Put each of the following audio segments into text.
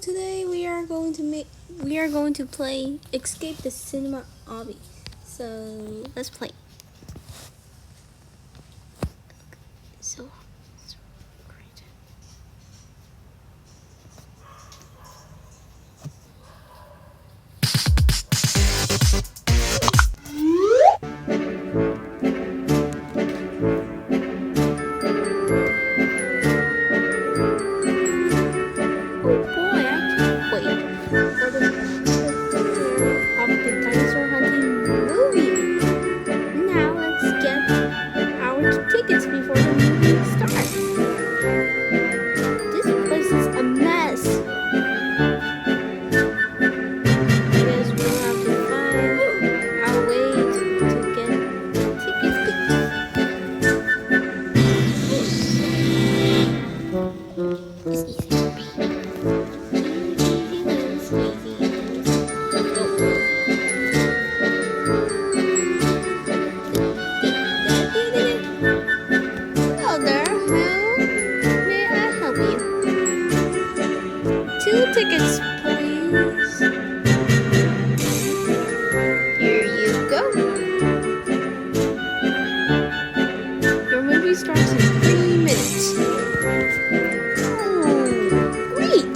today we are going to play Escape the Cinema Obby. So let's play. So great. Tickets before the movie starts. This place is a mess. I guess we'll have to find our way to get tickets. It's easy to be. Tickets, please. Here you go. Your movie starts in 3 minutes. Oh, great!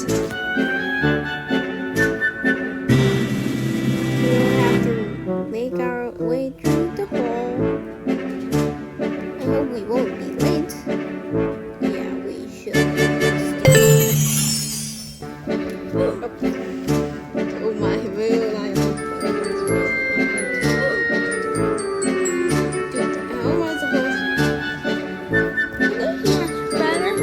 We'll have to make our way through the hall. I hope we won't be late. Yeah, we should. Oh my, real life. Dude, how am I supposed to? Look much better.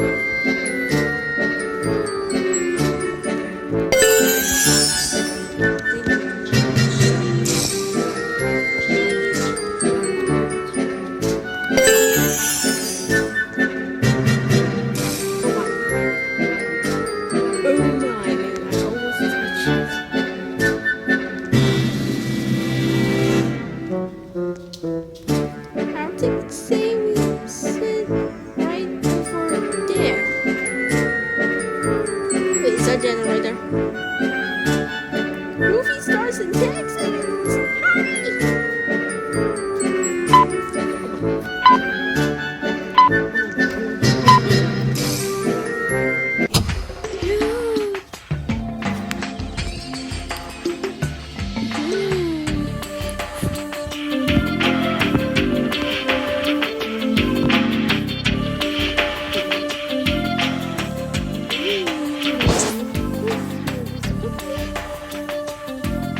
Generator. Movie starts in 6 seconds.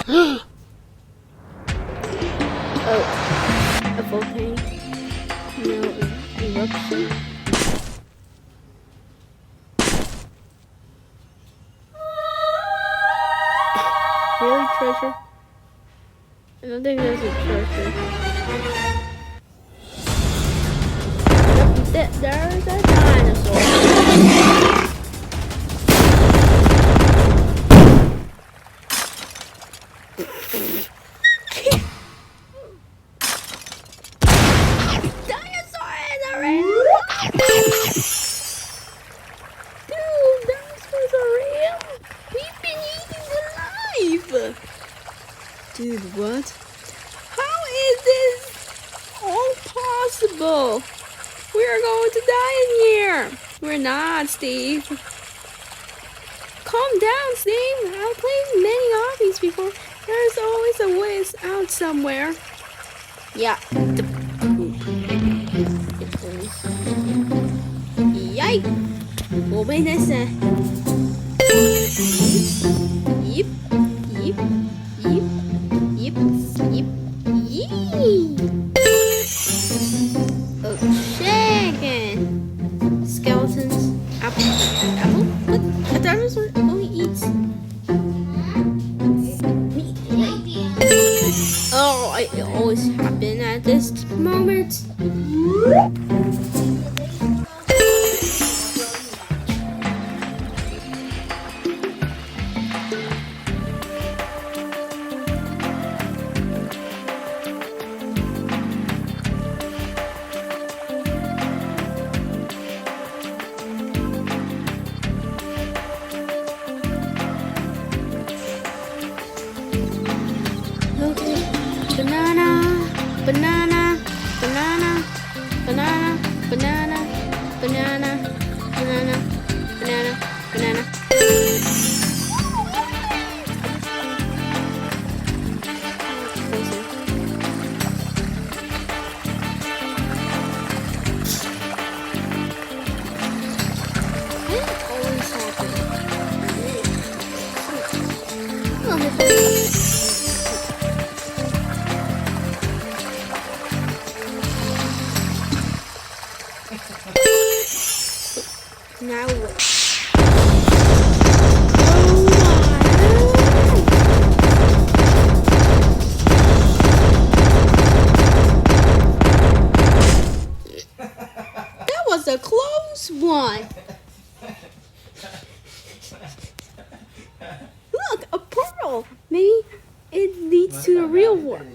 Hurry! Oh, a volcano. No eruption. Really, treasure? I don't think there's a treasure. There's a dinosaur. Dude, what? How is this all possible? We are going to die in here. We're not, Steve. Calm down, Steve. I've played many obbies before. There's always a way out somewhere. Yeah. Yay! Obey this. Yep. Yep. Yep. Yep, yep, yee! Oh, chicken! Skeletons. Apple? What? A dinosaur only eats meat. Oh, it always happens at this moment. Now what? That was a close one. Look, a pearl. Maybe it leads to the real world.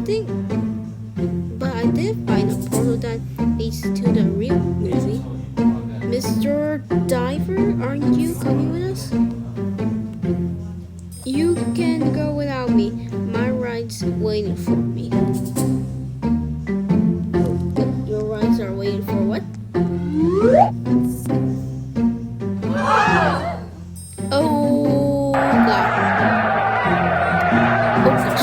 think, but I did find a portal that leads to the real movie. Mr. Diver, aren't you coming with us? You can go without me. My ride's waiting for me. Your rides are waiting for what? Oh god. Oh gosh.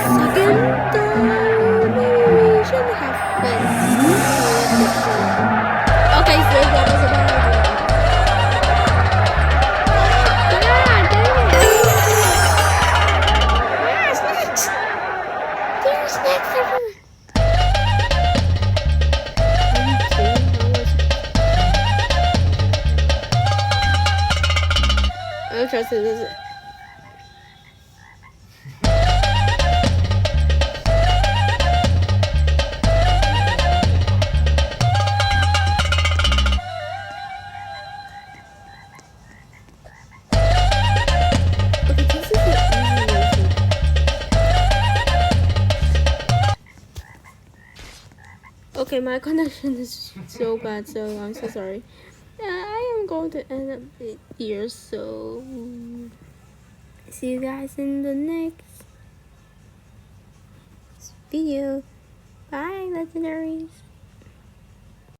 Second, maybe we shouldn't have went before. Okay, so that was a bad idea. God damn it! Ah, snacks! There's snacks everywhere. I'm trust this. Okay, my connection is so bad, so I'm so sorry. I am going to end up it here, so see you guys in the next video. Bye, legendaries.